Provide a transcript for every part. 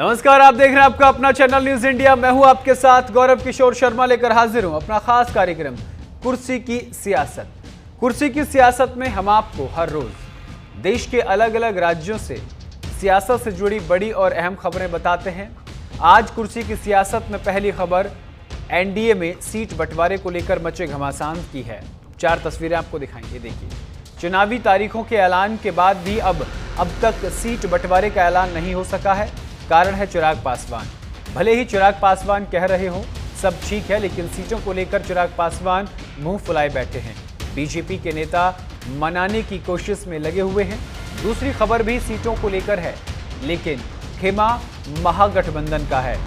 नमस्कार, आप देख रहे हैं आपका अपना चैनल न्यूज इंडिया। मैं हूं आपके साथ गौरव किशोर शर्मा लेकर हाजिर हूं अपना खास कार्यक्रम कुर्सी की सियासत। कुर्सी की सियासत में हम आपको हर रोज देश के अलग अलग राज्यों से सियासत से जुड़ी बड़ी और अहम खबरें बताते हैं। आज कुर्सी की सियासत में पहली खबर एनडीए में सीट बंटवारे को लेकर मचे घमासान की है। 4 तस्वीरें आपको दिखाएंगे। देखिए, चुनावी तारीखों के ऐलान के बाद भी अब तक सीट बंटवारे का ऐलान नहीं हो सका है। कारण है चिराग पासवान। भले ही चिराग पासवान कह रहे हो सब ठीक है, लेकिन सीटों को लेकर चिराग पासवान मुंह फुलाए बैठे हैं। बीजेपी के नेता मनाने की कोशिश में लगे हुए हैं। दूसरी खबर भी सीटों को लेकर है, लेकिन खेमा महागठबंधन का है।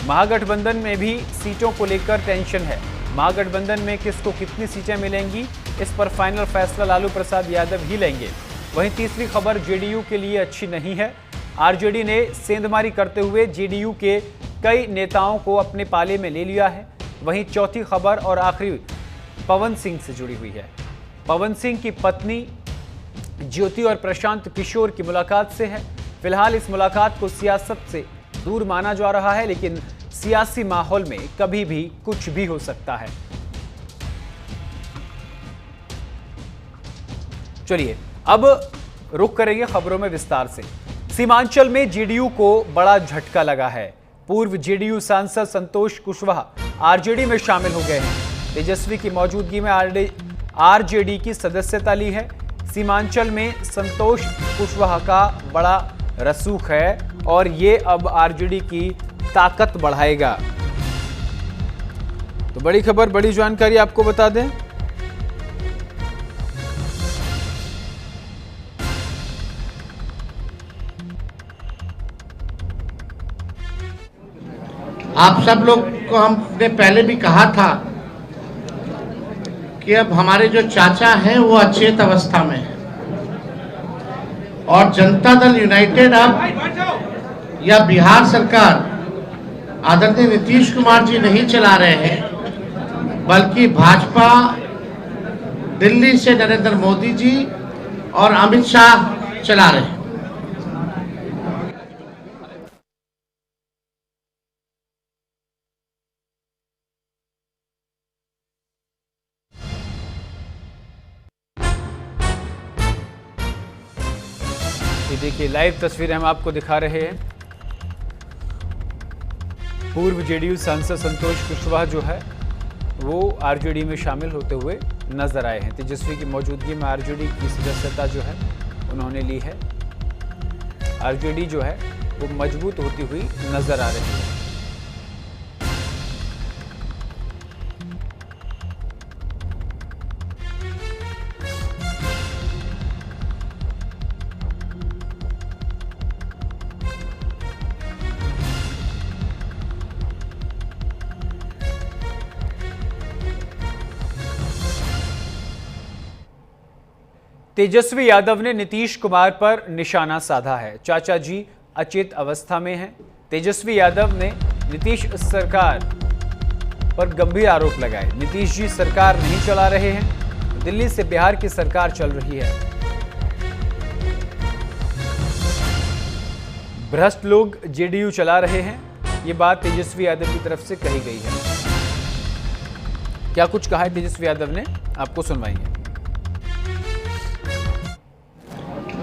महागठबंधन में भी सीटों को लेकर टेंशन है। महागठबंधन में किसको कितनी सीटें मिलेंगी, इस पर फाइनल फैसला लालू प्रसाद यादव ही लेंगे। वहीं तीसरी खबर जेडीयू के लिए अच्छी नहीं है। आरजेडी ने सेंधमारी करते हुए जेडीयू के कई नेताओं को अपने पाले में ले लिया है। वहीं चौथी खबर और आखिरी पवन सिंह से जुड़ी हुई है। पवन सिंह की पत्नी ज्योति और प्रशांत किशोर की मुलाकात से है। फिलहाल इस मुलाकात को सियासत से दूर माना जा रहा है, लेकिन सियासी माहौल में कभी भी कुछ भी हो सकता है। चलिए अब रुक करेंगे खबरों में विस्तार से। सीमांचल में जेडीयू को बड़ा झटका लगा है। पूर्व जेडीयू सांसद संतोष कुशवाहा आरजेडी में शामिल हो गए हैं। तेजस्वी की मौजूदगी में आरजेडी की सदस्यता ली है। सीमांचल में संतोष कुशवाहा का बड़ा रसूख है और ये अब आरजेडी की ताकत बढ़ाएगा। तो बड़ी खबर, बड़ी जानकारी आपको बता दें। आप सब लोग को हमने पहले भी कहा था कि अब हमारे जो चाचा हैं वो अचेत अवस्था में है और जनता दल यूनाइटेड अब या बिहार सरकार आदरणीय नीतीश कुमार जी नहीं चला रहे हैं, बल्कि भाजपा दिल्ली से नरेंद्र मोदी जी और अमित शाह चला रहे हैं। देखिए, लाइव तस्वीरें हम आपको दिखा रहे हैं। पूर्व जेडीयू सांसद संतोष कुशवाहा जो है वो आरजेडी में शामिल होते हुए नजर आए हैं। तेजस्वी की मौजूदगी में आरजेडी की सदस्यता जो है उन्होंने ली है। आरजेडी जो है वो मजबूत होती हुई नजर आ रही है। तेजस्वी यादव ने नीतीश कुमार पर निशाना साधा है। चाचा जी अचेत अवस्था में हैं। तेजस्वी यादव ने नीतीश सरकार पर गंभीर आरोप लगाए। नीतीश जी सरकार नहीं चला रहे हैं, दिल्ली से बिहार की सरकार चल रही है। भ्रष्ट लोग जेडीयू चला रहे हैं, ये बात तेजस्वी यादव की तरफ से कही गई है। क्या कुछ कहा है तेजस्वी यादव ने, आपको सुनवाएंगे।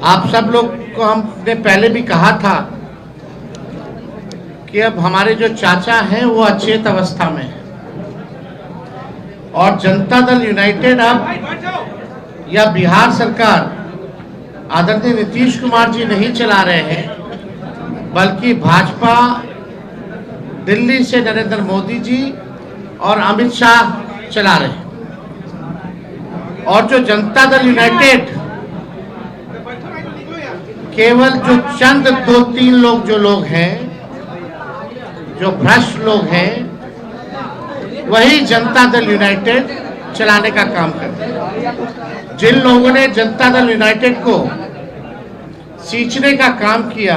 आप सब लोग को हमने पहले भी कहा था कि अब हमारे जो चाचा हैं वो अचेत अवस्था में है और जनता दल यूनाइटेड अब या बिहार सरकार आदरणीय नीतीश कुमार जी नहीं चला रहे हैं, बल्कि भाजपा दिल्ली से नरेंद्र मोदी जी और अमित शाह चला रहे हैं। और जो जनता दल यूनाइटेड केवल जो चंद 2-3 लोग हैं, जो भ्रष्ट लोग हैं, वही जनता दल यूनाइटेड चलाने का काम करते हैं। जिन लोगों ने जनता दल यूनाइटेड को सींचने का काम किया,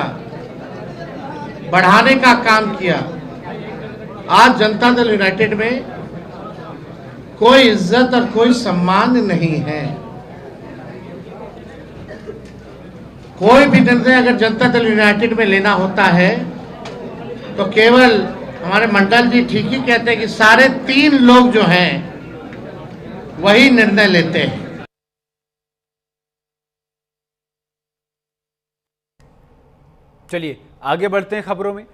बढ़ाने का काम किया, आज जनता दल यूनाइटेड में कोई इज्जत और कोई सम्मान नहीं है। कोई भी निर्णय अगर जनता दल यूनाइटेड में लेना होता है तो केवल हमारे मंडल जी ठीक ही कहते हैं कि सारे 3 लोग जो हैं वही निर्णय लेते हैं। चलिए आगे बढ़ते हैं खबरों में।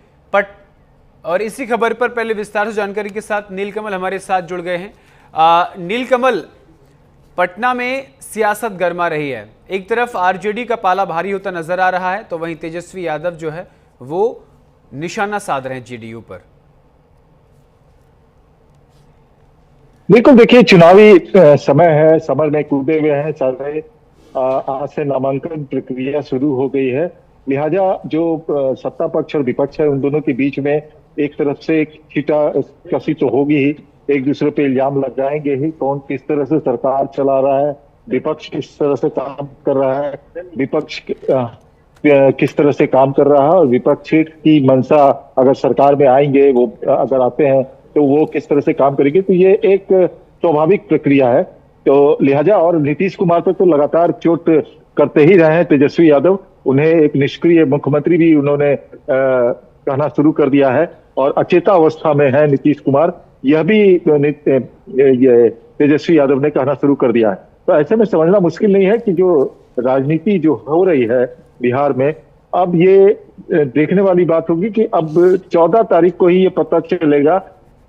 और इसी खबर पर पहले विस्तार से जानकारी के साथ नीलकमल हमारे साथ जुड़ गए हैं। नीलकमल, पटना में सियासत गर्मा रही है, एक तरफ आरजेडी का पाला भारी होता नजर आ रहा है, तो वहीं तेजस्वी यादव जो है वो निशाना साध रहे हैं जेडीयू पर। बिल्कुल, देखिए चुनावी समय है, समर में कूदे हुए हैं सारे। आज से नामांकन प्रक्रिया शुरू हो गई है, लिहाजा जो सत्ता पक्ष और विपक्ष है उन दोनों के बीच में एक तरफ से एक छीटा कसी तो होगी ही, एक दूसरे पे इल्जाम लगाएंगे ही, कौन किस तरह से सरकार चला रहा है, विपक्ष किस तरह से काम कर रहा है, विपक्ष किस तरह से काम कर रहा है, और विपक्ष की मंशा अगर सरकार में आएंगे, वो अगर आते हैं तो वो किस तरह से काम करेंगे। तो ये एक स्वाभाविक प्रक्रिया है। तो लिहाजा और नीतीश कुमार पर तो लगातार चोट करते ही रहे हैं तेजस्वी यादव, उन्हें एक निष्क्रिय मुख्यमंत्री भी उन्होंने कहना शुरू कर दिया है, और अचेता अवस्था में है नीतीश कुमार, यह भी तेजस्वी यादव ने कहना शुरू कर दिया है। तो ऐसे में समझना मुश्किल नहीं है कि जो राजनीति जो हो रही है बिहार में, अब ये देखने वाली बात होगी कि अब 14 तारीख को ही ये पता चलेगा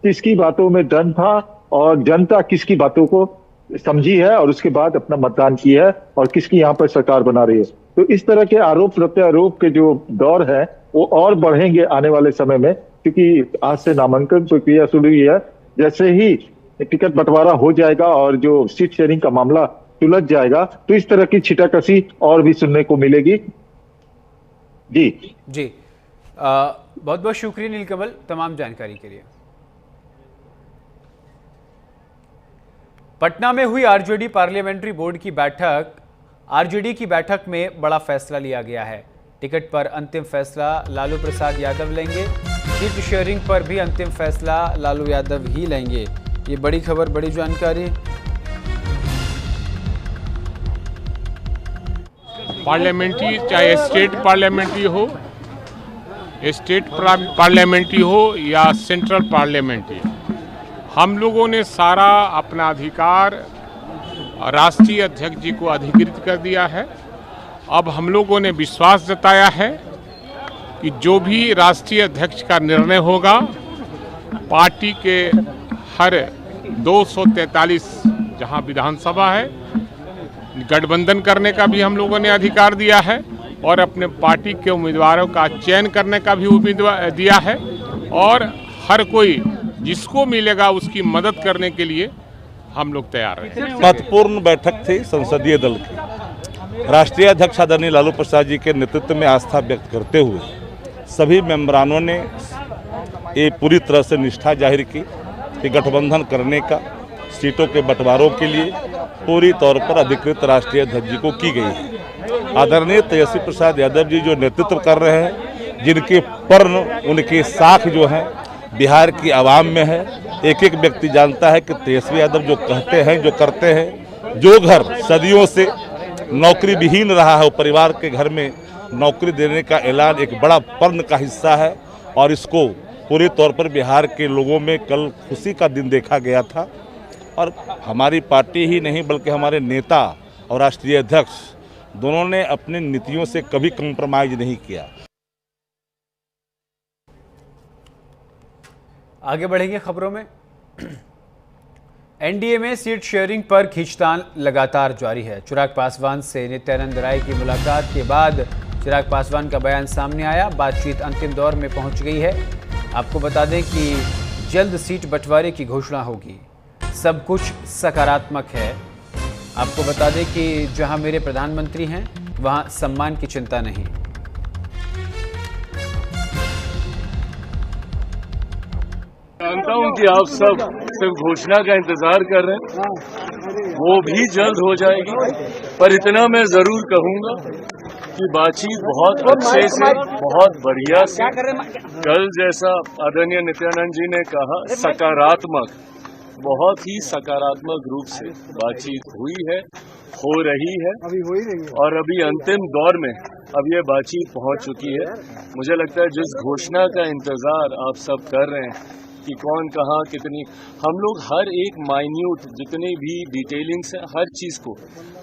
किसकी बातों में दम था और जनता किसकी बातों को समझी है और उसके बाद अपना मतदान किया है, और किसकी यहाँ पर सरकार बना रही है। तो इस तरह के आरोप प्रत्यारोप के जो दौर है वो और बढ़ेंगे आने वाले समय में, क्योंकि आज से नामांकन प्रक्रिया शुरू हुई है। जैसे ही टिकट बंटवारा हो जाएगा और जो सीट शेयरिंग का मामला सुलझ जाएगा, तो इस तरह की छिटाकसी और भी सुनने को मिलेगी। जी बहुत बहुत शुक्रिया नीलकमल तमाम जानकारी के लिए। पटना में हुई आरजेडी पार्लियामेंट्री बोर्ड की बैठक, आरजेडी की बैठक में बड़ा फैसला लिया गया है। टिकट पर अंतिम फैसला लालू प्रसाद यादव लेंगे, सीट शेयरिंग पर भी अंतिम फैसला लालू यादव ही लेंगे। ये बड़ी खबर, बड़ी जानकारी। पार्लियामेंट्री, चाहे स्टेट पार्लियामेंट्री हो, स्टेट पार्लियामेंट्री हो या सेंट्रल पार्लियामेंट्री, हम लोगों ने सारा अपना अधिकार राष्ट्रीय अध्यक्ष जी को अधिकृत कर दिया है। अब हम लोगों ने विश्वास जताया है कि जो भी राष्ट्रीय अध्यक्ष का निर्णय होगा, पार्टी के हर 243 जहां विधानसभा है, गठबंधन करने का भी हम लोगों ने अधिकार दिया है, और अपने पार्टी के उम्मीदवारों का चयन करने का भी उम्मीदवार दिया है, और हर कोई जिसको मिलेगा उसकी मदद करने के लिए हम लोग तैयार हैं। महत्वपूर्ण बैठक थी संसदीय दल की। राष्ट्रीय अध्यक्ष आदरणीय लालू प्रसाद जी के नेतृत्व में आस्था व्यक्त करते हुए सभी मेंबरानों ने ये पूरी तरह से निष्ठा जाहिर की कि गठबंधन करने का, सीटों के बंटवारों के लिए पूरी तौर पर अधिकृत राष्ट्रीय अध्यक्ष जी को की गई है। आदरणीय तेजस्वी प्रसाद यादव जी जो नेतृत्व कर रहे हैं, जिनके पर्ण, उनके साख जो हैं बिहार की आवाम में है, एक एक व्यक्ति जानता है कि तेजस्वी यादव जो कहते हैं, जो करते हैं, जो घर सदियों से नौकरी विहीन रहा है, वो परिवार के घर में नौकरी देने का ऐलान एक बड़ा पर्ण का हिस्सा है, और इसको पूरे तौर पर बिहार के लोगों में कल खुशी का दिन देखा गया था। और हमारी पार्टी ही नहीं बल्कि हमारे नेता और राष्ट्रीय अध्यक्ष दोनों ने अपनी नीतियों से कभी कॉम्प्रोमाइज नहीं किया। आगे बढ़ेंगे खबरों में। एनडीए में सीट शेयरिंग पर खींचतान लगातार जारी है। चिराग पासवान से नित्यानंद राय की मुलाकात के बाद चिराग पासवान का बयान सामने आया, बातचीत अंतिम दौर में पहुंच गई है। आपको बता दें कि जल्द सीट बंटवारे की घोषणा होगी, सब कुछ सकारात्मक है। आपको बता दें कि जहां मेरे प्रधानमंत्री हैं वहां सम्मान की चिंता नहीं। जानता हूं कि आप सब सिर्फ घोषणा का इंतजार कर रहे हैं, वो भी जल्द हो जाएगी, पर इतना मैं जरूर कहूंगा कि बातचीत बहुत अच्छे से, बहुत बढ़िया से, कल जैसा आदरणीय नित्यानंद जी ने कहा, सकारात्मक, बहुत ही सकारात्मक रूप से बातचीत हुई है, हो रही है, और अभी अंतिम दौर में अब ये बातचीत पहुंच चुकी है। मुझे लगता है जिस घोषणा का इंतजार आप सब कर रहे हैं कि कौन कहाँ कितनी, हम लोग हर एक माइन्यूट जितने भी डिटेलिंग्स हैं हर चीज़ को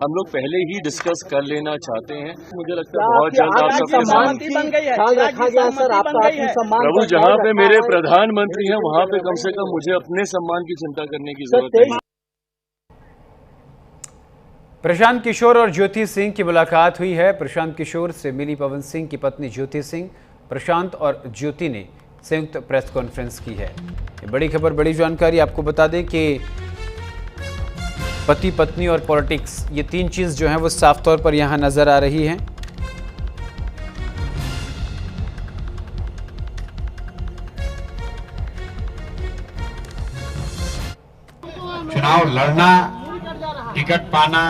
हम लोग पहले ही डिस्कस कर लेना चाहते हैं। मुझे लगता है बहुत जल्द आप सबके सामने प्रभु जहाँ पे मेरे प्रधानमंत्री हैं वहाँ पे कम से कम मुझे अपने सम्मान की चिंता करने की जरूरत नहीं। प्रशांत किशोर और ज्योति सिंह की मुलाकात हुई है। प्रशांत किशोर से मिली पवन सिंह की पत्नी ज्योति सिंह। प्रशांत और ज्योति ने संयुक्त प्रेस कॉन्फ्रेंस की है। ये बड़ी खबर, बड़ी जानकारी। आपको बता दें कि पति पत्नी और पॉलिटिक्स, ये तीन चीज जो है वो साफ तौर पर यहां नजर आ रही है। चुनाव लड़ना, टिकट पाना,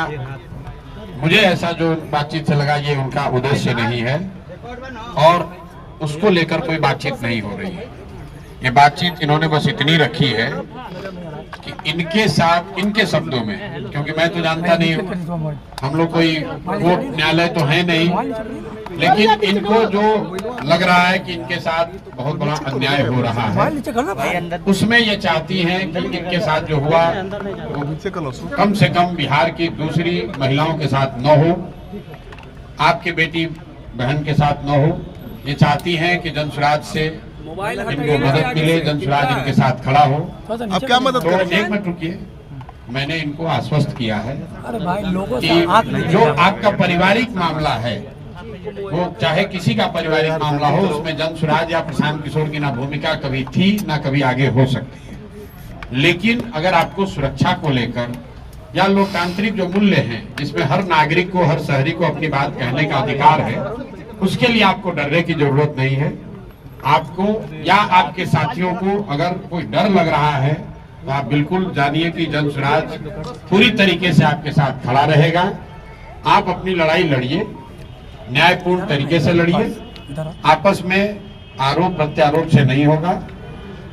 मुझे ऐसा जो बातचीत से लगा ये उनका उद्देश्य नहीं है और उसको लेकर कोई बातचीत नहीं हो रही है। ये बातचीत इन्होंने बस इतनी रखी है कि इनके साथ, इनके शब्दों में, क्योंकि मैं तो जानता नहीं हूँ, हम लोग कोई कोर्ट न्यायालय तो है नहीं, लेकिन इनको जो लग रहा है कि इनके साथ बहुत बड़ा अन्याय हो रहा है, उसमें ये चाहती हैं कि इनके साथ जो हुआ कम से कम बिहार की दूसरी महिलाओं के साथ न हो, आपकी बेटी बहन के साथ न हो। ये चाहती हैं कि जनसुराज से इनको मदद मिले, जनसुराज इनके साथ खड़ा हो। अब क्या मदद करेंगे? एक मिनट रुकिए, मैंने इनको आश्वस्त किया है कि जो आपका पारिवारिक मामला है, वो चाहे किसी का पारिवारिक मामला हो, उसमें जनसुराज या प्रशांत किशोर की ना भूमिका कभी थी ना कभी आगे हो सकती है। लेकिन अगर आपको सुरक्षा को लेकर या लोकतांत्रिक जो मूल्य हैं, जिसमें हर नागरिक को, हर शहरी को अपनी बात कहने का अधिकार है, उसके लिए आपको डरने की जरूरत नहीं है। आपको या आपके साथियों को अगर कोई डर लग रहा है तो आप बिल्कुल जानिए कि जनसुराज पूरी तरीके से आपके साथ खड़ा रहेगा। आप अपनी लड़ाई लड़िए, न्यायपूर्ण तरीके से लड़िए, आपस में आरोप प्रत्यारोप से नहीं होगा।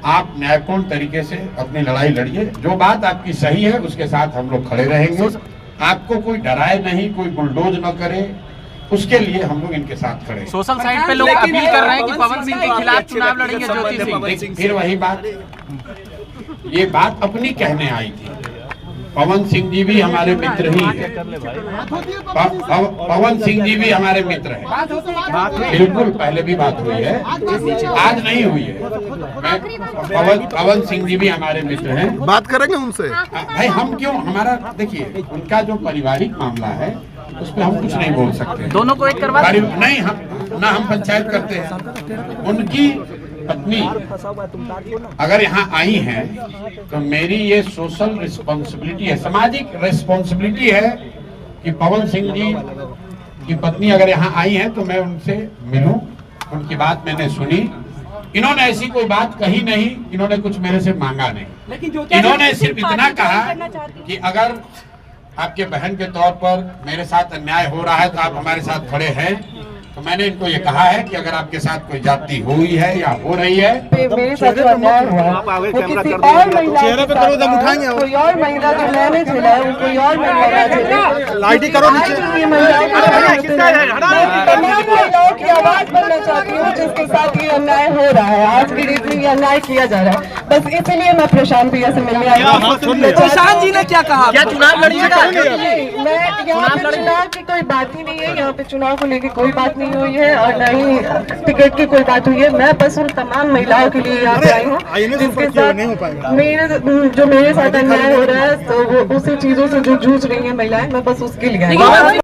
आप न्यायपूर्ण तरीके से अपनी लड़ाई लड़िए, जो बात आपकी सही है उसके साथ हम लोग खड़े रहेंगे। आपको कोई डराए नहीं, कोई बुलडोज न करे, उसके लिए हम लोग इनके साथ खड़े हैं। सोशल साइट पे लोग अपील कर रहे हैं कि पवन सिंह के खिलाफ चुनाव लड़ेंगे ज्योति सिंह। फिर वही बात, ये बात अपनी कहने आई थी। पवन सिंह जी भी हमारे मित्र ही है, पवन सिंह जी भी हमारे मित्र हैं। बिल्कुल पहले भी बात हुई है, आज नहीं हुई है। पवन सिंह जी भी हमारे मित्र हैं, बात करेंगे उनसे। भाई हम क्यों, हमारा देखिए उनका जो पारिवारिक मामला है उस पर हम कुछ नहीं बोल सकते। दोनों को एक करवा नहीं, हम पंचायत करते हैं। उनकी पत्नी अगर यहाँ आई है तो मेरी ये सोशल रिस्पॉन्सिबिलिटी है, सामाजिक रिस्पॉन्सिबिलिटी है कि पवन सिंह जी की पत्नी अगर यहाँ आई है तो मैं उनसे मिलूं, उनकी बात मैंने सुनी। इन्होंने ऐसी कोई बात कही नहीं, इन्होंने कुछ मेरे से मांगा नहीं। इन्होंने सिर्फ इतना कहा कि अगर आपके बहन के तौर पर मेरे साथ अन्याय हो रहा है तो आप हमारे साथ खड़े हैं। तो मैंने इनको ये कहा है कि अगर आपके साथ कोई जाति हुई है या हो रही है, मेरे साथ जो अन्याय हुआ वो किसी और महिला चेहरे पे करो, जब उठाएंगे कोई और महिला जो मैंने झेला है, कोई और महिला झेले। लाइटिंग करो नीचे। महिलाओं की आवाज बनना चाहती हूँ जिसके साथ ये अन्याय हो रहा है, आज की डेट में ये अन्याय किया जा रहा है। बस इसीलिए मैं प्रशांत भैया से मिलने आई हूँ। प्रशांत जी ने क्या कहा? क्या चुनाव लड़ेंगे? मैं यहाँ पे चुनाव की कोई बात ही नहीं है, यहाँ पे चुनाव को लेकर कोई बात नहीं हुई है और न ही टिकट की कोई बात हुई है। मैं बस उन तमाम महिलाओं के लिए यहाँ पे आई हूँ जिसके साथ मेरे साथ अन्याय हो रहा है, तो वो उसी चीजों से जो जूझ रही है महिलाएं, मैं बस उसके लिए आई हूँ।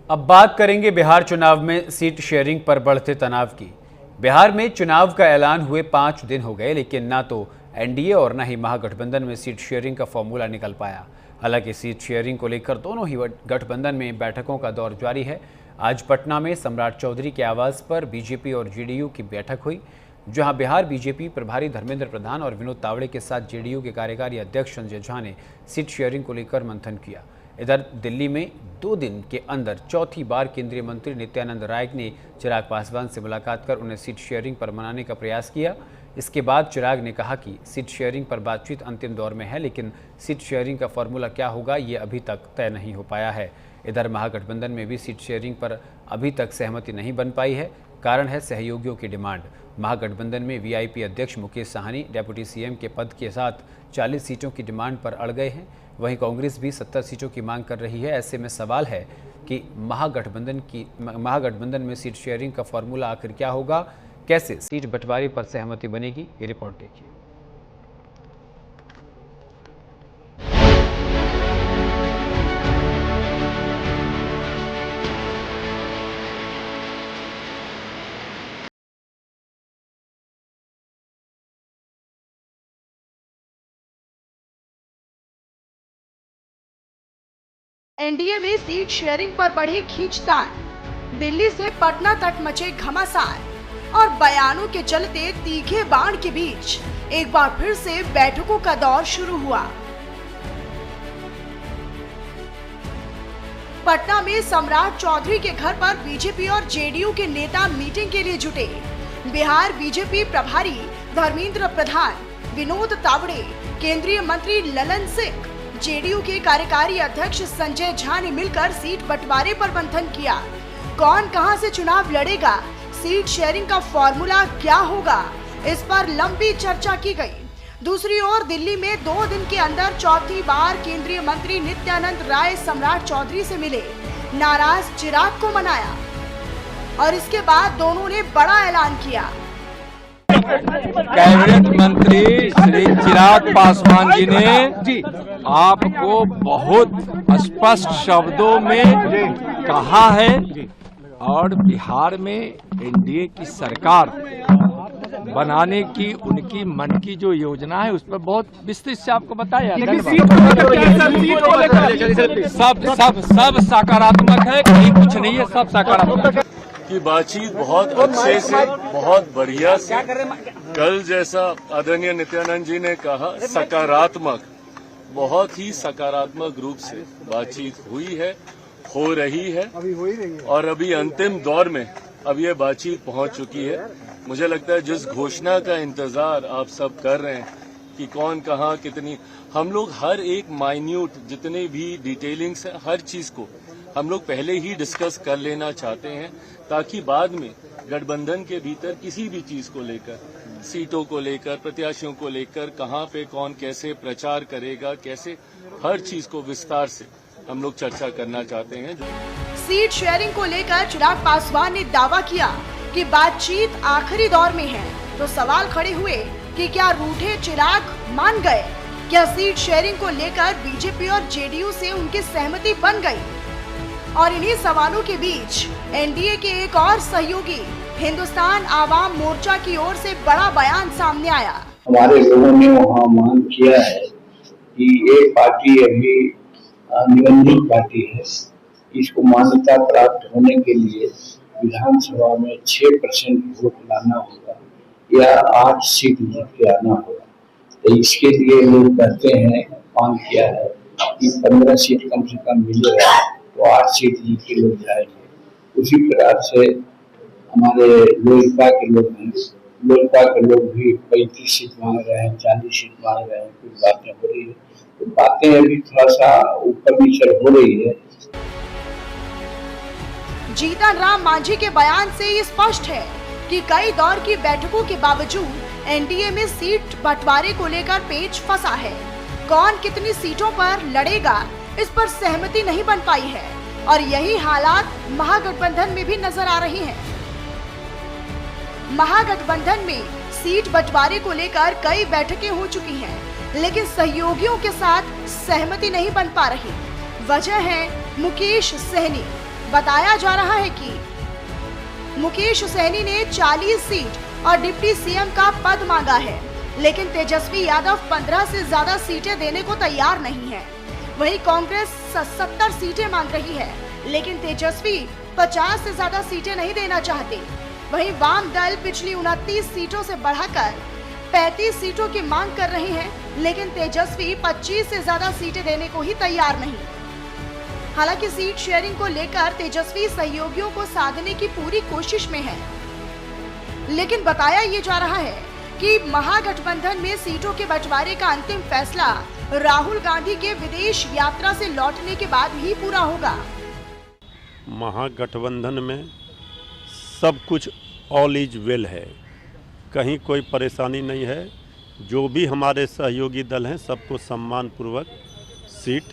अब बात करेंगे बिहार चुनाव में सीट शेयरिंग पर बढ़ते तनाव की। बिहार में चुनाव का ऐलान हुए 5 दिन हो गए, लेकिन ना तो एनडीए और ना ही महागठबंधन में सीट शेयरिंग का फॉर्मूला निकल पाया। हालांकि सीट शेयरिंग को लेकर दोनों ही गठबंधन में बैठकों का दौर जारी है। आज पटना में सम्राट चौधरी के आवास पर बीजेपी और जेडीयू की बैठक हुई, जहां बिहार बीजेपी प्रभारी धर्मेंद्र प्रधान और विनोद तावड़े के साथ जेडीयू के कार्यकारी अध्यक्ष संजय झा ने सीट शेयरिंग को लेकर मंथन किया। इधर दिल्ली में 2 दिन के अंदर चौथी बार केंद्रीय मंत्री नित्यानंद राय ने चिराग पासवान से मुलाकात कर उन्हें सीट शेयरिंग पर मनाने का प्रयास किया। इसके बाद चिराग ने कहा कि सीट शेयरिंग पर बातचीत अंतिम दौर में है, लेकिन सीट शेयरिंग का फॉर्मूला क्या होगा ये अभी तक तय नहीं हो पाया है। इधर महागठबंधन में भी सीट शेयरिंग पर अभी तक सहमति नहीं बन पाई है। कारण है सहयोगियों की डिमांड। महागठबंधन में वीआईपी अध्यक्ष मुकेश साहनी डिप्टी सीएम के पद के साथ 40 सीटों की डिमांड पर अड़ गए हैं। वहीं कांग्रेस भी 70 सीटों की मांग कर रही है। ऐसे में सवाल है कि महागठबंधन में सीट शेयरिंग का फॉर्मूला आखिर क्या होगा, कैसे सीट बंटवारे पर सहमति बनेगी, ये रिपोर्ट देखिए। एनडीए में सीट शेयरिंग पर बढ़े खींचतान, दिल्ली से पटना तक मचे घमासान और बयानों के चलते तीखे बाण के बीच एक बार फिर से बैठकों का दौर शुरू हुआ। पटना में सम्राट चौधरी के घर पर बीजेपी और जेडीयू के नेता मीटिंग के लिए जुटे। बिहार बीजेपी प्रभारी धर्मेंद्र प्रधान, विनोद तावड़े, केंद्रीय मंत्री ललन सिंह, जेडीयू के कार्यकारी अध्यक्ष संजय झा ने मिलकर सीट बंटवारे पर मंथन किया। कौन कहां से चुनाव लड़ेगा, सीट शेयरिंग का फॉर्मूला क्या होगा, इस पर लंबी चर्चा की गई। दूसरी ओर दिल्ली में 2 दिन के अंदर चौथी बार केंद्रीय मंत्री नित्यानंद राय सम्राट चौधरी से मिले, नाराज चिराग को मनाया और इसके बाद दोनों ने बड़ा ऐलान किया। कैबिनेट मंत्री श्री चिराग पासवान जी ने आपको बहुत स्पष्ट शब्दों में कहा है और बिहार में एनडीए की सरकार बनाने की उनकी मन की जो योजना है उस पर बहुत विस्तृत से आपको बताया। सब सकारात्मक है, कहीं कुछ नहीं है, सब सकारात्मक की बातचीत बहुत अच्छे से, बहुत बढ़िया से, कल जैसा आदरणीय नित्यानंद जी ने कहा सकारात्मक, बहुत ही सकारात्मक रूप से बातचीत हुई है, हो रही है और अभी अंतिम दौर में अब ये बातचीत पहुंच चुकी है। मुझे लगता है जिस घोषणा का इंतजार आप सब कर रहे हैं कि कौन कहां कितनी, हम लोग हर एक माइन्यूट जितने भी डिटेलिंग्स है हर चीज को हम लोग पहले ही डिस्कस कर लेना चाहते हैं ताकि बाद में गठबंधन के भीतर किसी भी चीज को लेकर, सीटों को लेकर, प्रत्याशियों को लेकर, कहां पे कौन कैसे प्रचार करेगा, कैसे, हर चीज को विस्तार से हम लोग चर्चा करना चाहते हैं। सीट शेयरिंग को लेकर चिराग पासवान ने दावा किया कि बातचीत आखिरी दौर में है, तो सवाल खड़े हुए कि क्या रूठे चिराग मान गए, क्या सीट शेयरिंग को लेकर बीजेपी और जेडीयू से उनकी सहमति बन गई। और इन्हीं सवालों के बीच एनडीए के एक और सहयोगी हिंदुस्तान आवाम मोर्चा की ओर से बड़ा बयान सामने आया। हमारे लोगों ने वहाँ मांग किया है कि ये पार्टी अभी निबंधित पार्टी है, इसको मान्यता प्राप्त होने के लिए विधानसभा में 6% वोट लाना होगा या 8 सीट जीत के आना होगा। तो इसके लिए लोग कहते हैं, मांग किया है कि 15 सीट कम से कम मिलेगा तो 8 सीट जीत के लोग जाएंगे। उसी प्रकार से हमारे लोजपा के लोग हैं, लोजपा के लोग भी 35 सीट मांग रहे हैं, 40 सीट मांग रहे हैं, कुछ बातें हो रही है, तो बातें अभी थोड़ा सा ऊपर नीचे हो रही है। जीतन राम मांझी के बयान से ये स्पष्ट है कि कई दौर की बैठकों के बावजूद एनडीए में सीट बंटवारे को लेकर पेच फंसा है। कौन कितनी सीटों पर लड़ेगा, इस पर सहमति नहीं बन पाई है और यही हालात महागठबंधन में भी नजर आ रही हैं। महागठबंधन में सीट बंटवारे को लेकर कई बैठकें हो चुकी हैं, लेकिन सहयोगियों के साथ सहमति नहीं बन पा रही। वजह है मुकेश सहनी। बताया जा रहा है कि मुकेश सहनी ने 40 सीट और डिप्टी सीएम का पद मांगा है, लेकिन तेजस्वी यादव 15 से ज्यादा सीटें देने को तैयार नहीं है। वहीं कांग्रेस 70 सीटें मांग रही है, लेकिन तेजस्वी 50 से ज्यादा सीटें नहीं देना चाहते। वहीं वाम दल पिछली 29 सीटों से बढ़ाकर 35 सीटों की मांग कर रहे हैं, लेकिन तेजस्वी 25 से ज्यादा सीटें देने को ही तैयार नहीं। हालांकि सीट शेयरिंग को लेकर तेजस्वी सहयोगियों को साधने की पूरी कोशिश में है, लेकिन बताया ये जा रहा है कि महागठबंधन में सीटों के बंटवारे का अंतिम फैसला राहुल गांधी के विदेश यात्रा से लौटने के बाद ही पूरा होगा। महागठबंधन में सब कुछ ऑल इज वेल है, कहीं कोई परेशानी नहीं है। जो भी हमारे सहयोगी दल हैं सबको सम्मानपूर्वक सीट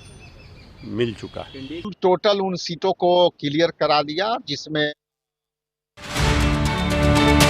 मिल चुका है। टोटल उन सीटों को क्लियर करा दिया जिसमें